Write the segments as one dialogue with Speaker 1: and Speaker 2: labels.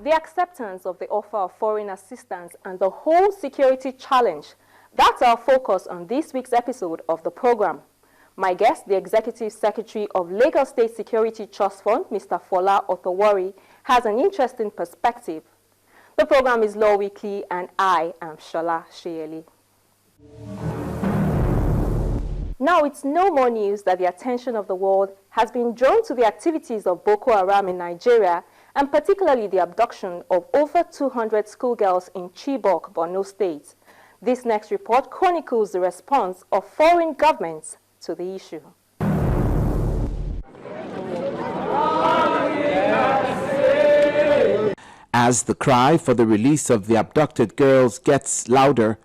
Speaker 1: the acceptance of the offer of foreign assistance and the whole security challenge. That's our focus on this week's episode of the program. My guest, the Executive Secretary of Lagos State Security Trust Fund, Mr. Fola Arthur-Worrey, has an interesting perspective. The program is Law Weekly and I am Shola Sheyeli. Now, it's no more news that the attention of the world has been drawn to the activities of Boko Haram in Nigeria, and particularly the abduction of over 200 schoolgirls in Chibok, Borno State. This next report chronicles the response of foreign governments to the issue.
Speaker 2: As the cry for the release of the abducted girls gets louder,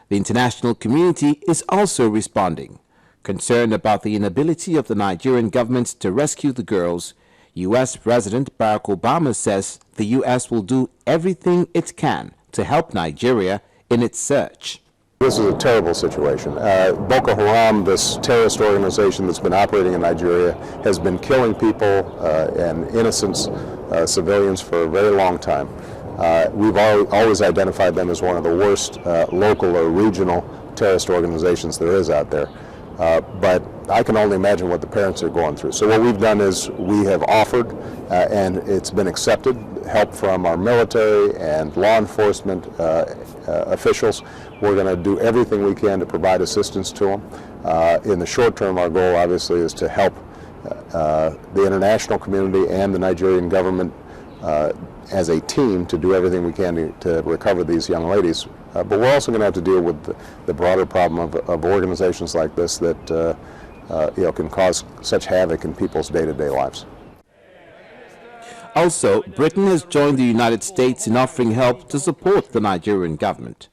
Speaker 2: the international community is also responding. Concerned about the inability of the Nigerian government to rescue the girls, U.S. President Barack Obama says the U.S. will do everything it can to help Nigeria in its search.
Speaker 3: This is a terrible situation. Boko Haram, this terrorist organization that's been operating in Nigeria, has been killing people and innocent civilians for a very long time. We've always identified them as one of the worst local or regional terrorist organizations there is out there. But I can only imagine what the parents are going through. So what we've done is we have offered, and it's been accepted, help from our military and law enforcement officials. We're going to do everything we can to provide assistance to them. In the short term, our goal obviously is to help the international community and the Nigerian government as a team to do everything we can to recover these young ladies. But we're also going to have to deal with the broader problem of organizations like this that can cause such havoc in people's day-to-day lives.
Speaker 2: Also, Britain has joined the United States in offering help to support the Nigerian government.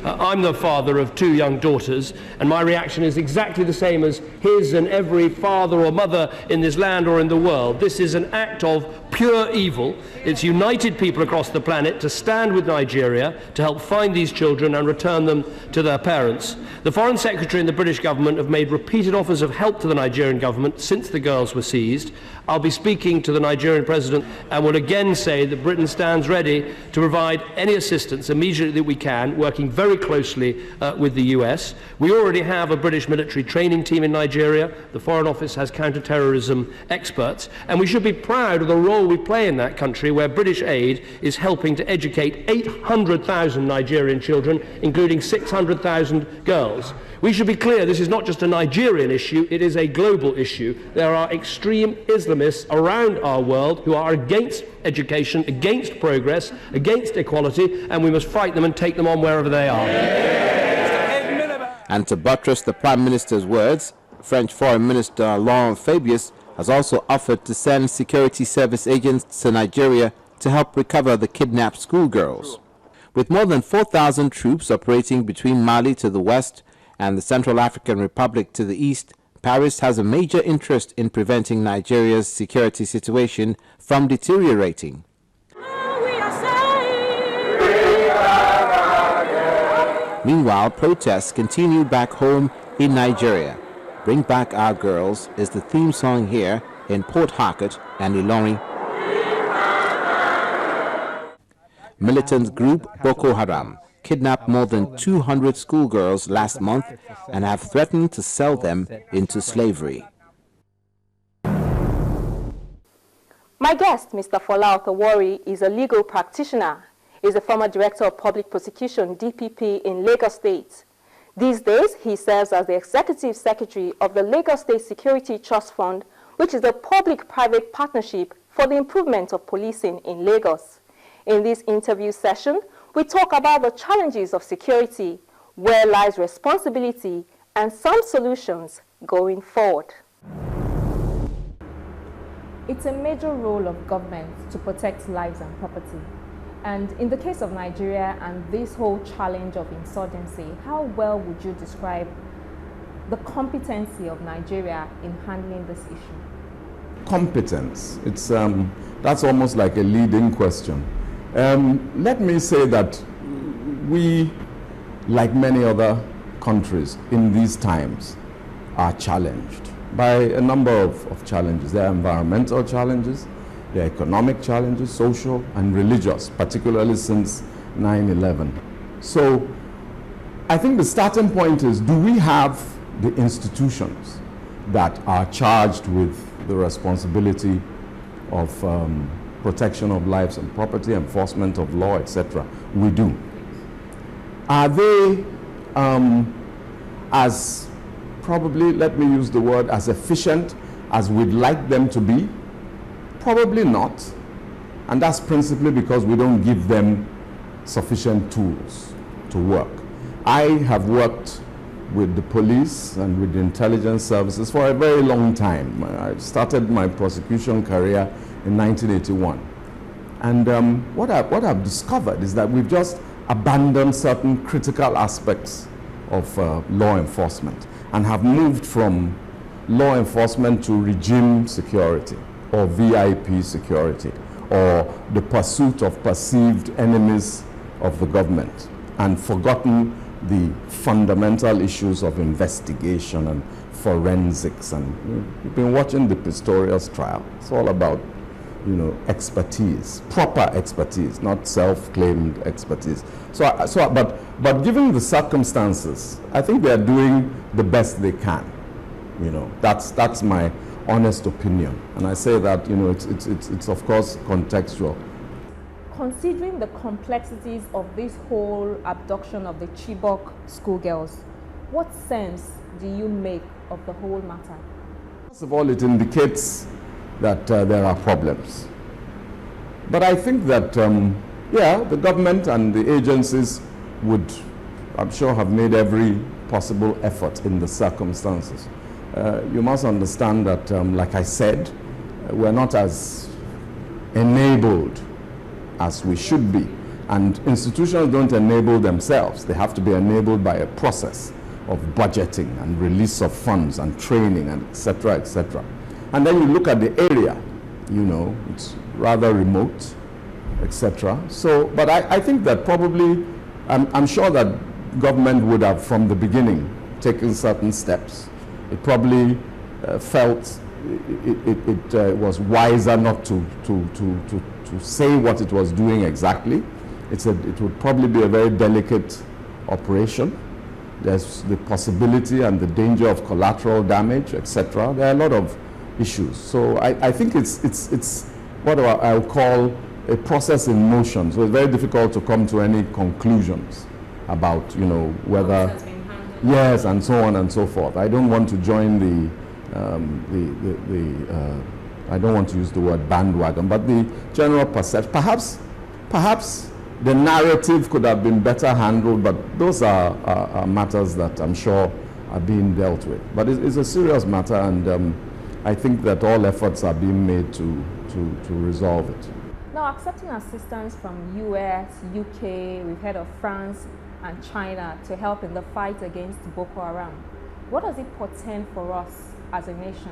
Speaker 4: I'm the father of 2 young daughters, and my reaction is exactly the same as his and every father or mother in this land or in the world. This is an act of pure evil. It's united people across the planet to stand with Nigeria to help find these children and return them to their parents. The Foreign Secretary and the British government have made repeated offers of help to the Nigerian government since the girls were seized. I'll be speaking to the Nigerian President and will again say that Britain stands ready to provide any assistance immediately that we can, working very closely with the US. We already have a British military training team in Nigeria. The Foreign Office has counter-terrorism experts, and we should be proud of the role we play in that country, where British aid is helping to educate 800,000 Nigerian children, including 600,000 girls. We should be clear, this is not just a Nigerian issue, it is a global issue. There are extreme Islamists around our world who are against education, against progress, against equality, and we must fight them and take them on wherever they are.
Speaker 2: And to buttress the Prime Minister's words, French Foreign Minister Laurent Fabius has also offered to send security service agents to Nigeria to help recover the kidnapped schoolgirls. With more than 4,000 troops operating between Mali to the west and the Central African Republic to the east, Paris has a major interest in preventing Nigeria's security situation from deteriorating. Meanwhile, protests continue back home in Nigeria. Bring Back Our Girls is the theme song here in Port Harcourt and Ilorin. Militant group Boko Haram kidnapped more than 200 schoolgirls last month and have threatened to sell them into slavery.
Speaker 1: My guest, Mr. Fola Arthur-Worrey, is a legal practitioner. He's a former Director of Public Prosecution, DPP, in Lagos State. These days, he serves as the Executive Secretary of the Lagos State Security Trust Fund, which is a public-private partnership for the improvement of policing in Lagos. In this interview session, we talk about the challenges of security, where lies responsibility, and some solutions going forward.
Speaker 5: It's a major role of government to protect lives and property. And in the case of Nigeria and this whole challenge of insurgency, how well would you describe the competency of Nigeria in handling this issue?
Speaker 6: Competence, that's almost like a leading question. Let me say that we, like many other countries in these times, are challenged by a number of challenges. There are environmental challenges, There are economic challenges, social and religious, particularly since 9/11. So I think the starting point is, do we have the institutions that are charged with the responsibility of protection of lives and property, enforcement of law, etc.? We do. Are they as, probably, let me use the word, as efficient as we'd like them to be? Probably not. And that's principally because we don't give them sufficient tools to work. I have worked with the police and with the intelligence services for a very long time. I started my prosecution career in 1981. And what I've discovered is that we've just abandoned certain critical aspects of law enforcement and have moved from law enforcement to regime security or VIP security, or the pursuit of perceived enemies of the government, and forgotten the fundamental issues of investigation and forensics. And you've been watching the Pistorius trial. It's all about, expertise, proper expertise, not self-claimed expertise. But given the circumstances, I think they are doing the best they can. That's my honest opinion, and I say that it's of course contextual.
Speaker 5: Considering the complexities of this whole abduction of the Chibok schoolgirls, what sense do you make of the whole matter?
Speaker 6: First of all, it indicates that there are problems. But I think that, the government and the agencies would, I'm sure, have made every possible effort in the circumstances. You must understand that, like I said, we're not as enabled as we should be. And institutions don't enable themselves. They have to be enabled by a process of budgeting and release of funds and training and et cetera, et cetera. And then you look at the area, it's rather remote, et cetera. So, but I think that probably, I'm sure that government would have from the beginning taken certain steps. It probably felt it was wiser not to say what it was doing exactly. It would probably be a very delicate operation. There's the possibility and the danger of collateral damage, etc. There are a lot of issues. So I think it's what I'll call a process in motion. So it's very difficult to come to any conclusions about, whether, yes, and so on and so forth. I don't want to join I don't want to use the word bandwagon, but the general perception. Perhaps the narrative could have been better handled, but those are matters that I'm sure are being dealt with. But it's a serious matter, and I think that all efforts are being made to resolve it.
Speaker 5: Now, accepting assistance from US, UK, we've heard of France and China to help in the fight against Boko Haram. What does it portend for us as a nation?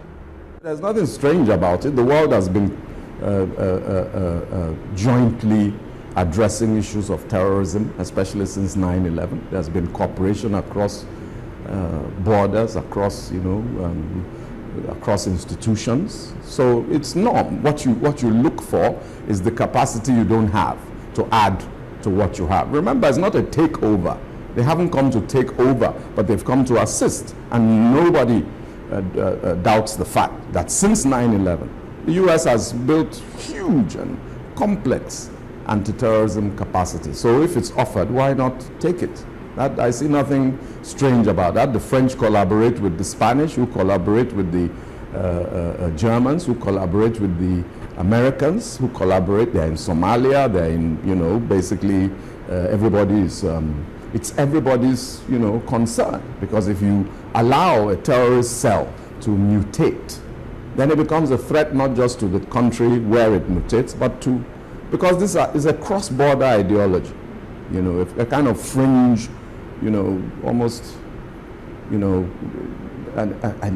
Speaker 6: There's nothing strange about it. The world has been jointly addressing issues of terrorism, especially since 9/11. There's been cooperation across borders, across across institutions. So it's norm. What you look for is the capacity you don't have to add to what you have. Remember, it's not a takeover. They haven't come to take over, but they've come to assist. And nobody doubts the fact that since 9/11, the US has built huge and complex anti-terrorism capacity. So if it's offered, why not take it? I see nothing strange about that. The French collaborate with the Spanish, who collaborate with the Germans, who collaborate with the Americans, who collaborate. They're in Somalia. They're in, basically everybody is. It's everybody's, concern, because if you allow a terrorist cell to mutate, then it becomes a threat not just to the country where it mutates, but to, because this is a cross-border ideology, a kind of fringe, almost, an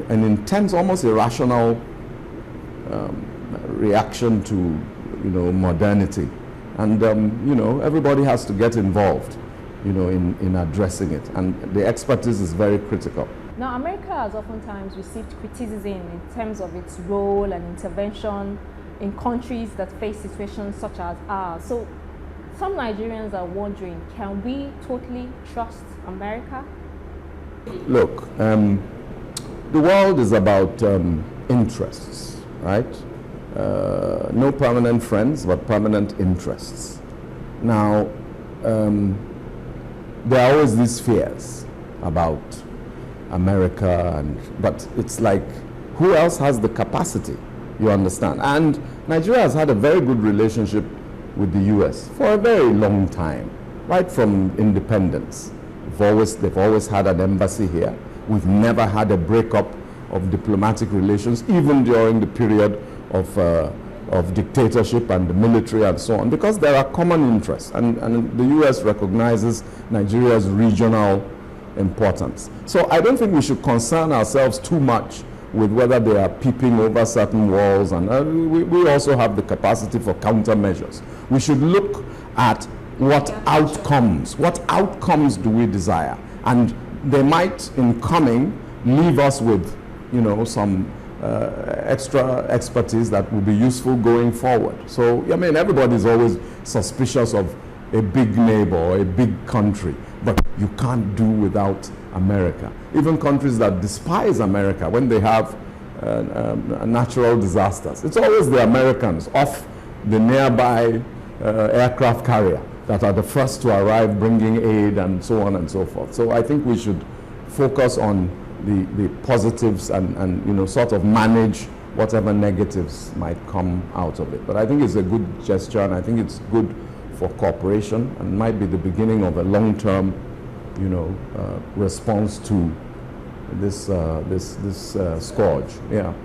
Speaker 6: intense, almost irrational reaction to, modernity, and everybody has to get involved. In addressing it, and the expertise is very critical.
Speaker 5: Now, America has oftentimes received criticism in terms of its role and intervention in countries that face situations such as ours. So some Nigerians are wondering, can we totally trust America?
Speaker 6: Look, the world is about interests, right? No permanent friends, but permanent interests. Now, there are always these fears about America, but it's like, who else has the capacity? You understand? And Nigeria has had a very good relationship with the US for a very long time, right from independence. They've always had an embassy here. We've never had a breakup of diplomatic relations, even during the period of dictatorship and the military and so on, because there are common interests, and the US recognizes Nigeria's regional importance. So I don't think we should concern ourselves too much with whether they are peeping over certain walls, and we also have the capacity for countermeasures. We should look at what outcomes do we desire, and they might, in coming, leave us with, you know, some extra expertise that will be useful going forward. So, I mean, everybody's always suspicious of a big neighbor or a big country, but you can't do without America. Even countries that despise America, when they have natural disasters, it's always the Americans off the nearby aircraft carrier that are the first to arrive bringing aid and so on and so forth. So I think we should focus on the positives and you know, sort of manage whatever negatives might come out of it. But I think it's a good gesture, and I think it's good for cooperation, and might be the beginning of a long-term, you know, response to this scourge. Yeah.